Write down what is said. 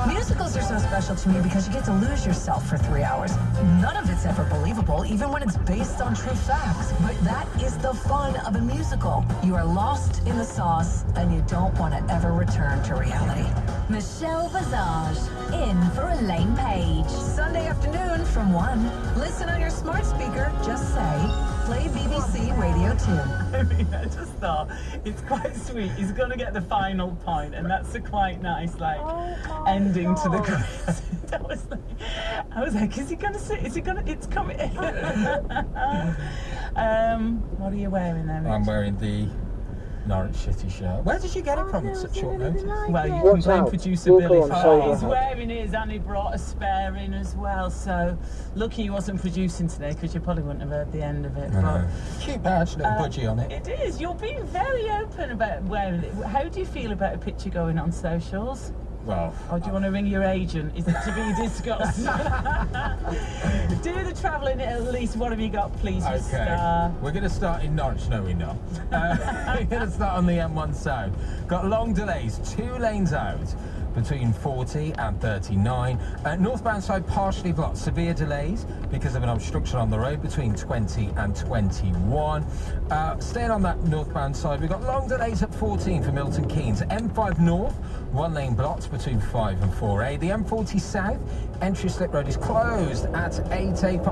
Musicals are so special to me because you get to lose yourself for 3 hours. None of it's ever believable, even when it's based on true facts. But that is the fun of a musical. You are lost in the sauce, and you don't want to ever return to reality. Michelle Visage, in for Elaine Page. Sunday afternoon from 1. Listen on your smart speaker. Just say, play BBC Radio 2. I mean, I just thought it's quite sweet. He's going to get the final point, and that's a quite nice, like, ending to the quiz. I was like, is he going to sit? Is he going to? It's coming. What are you wearing then? I'm wearing the Norwich City shirt. Where did you get it from at such short notice? Well, you can blame producer Billy for that. He's wearing his and he brought a spare in as well. So lucky he wasn't producing today because you probably wouldn't have heard the end of it. But, cute badge, little budgie on it. It is. You're being very open about wearing it. How do you feel about a picture going on socials? Well, or do you want to ring your agent? Is it to be discussed? Do the travelling at least. What have you got, please? Okay. We're going to start in Norwich. No, we're not. We're going to start on the M1 South. Got long delays, 2 lanes out between 40 and 39. Northbound side partially blocked. Severe delays because of an obstruction on the road between 20 and 21. Staying on that northbound side, we've got long delays at 14 for Milton Keynes. M5 North, 1 lane blocked between 5 and 4A. The M40 South, entry slip road is closed at 8A for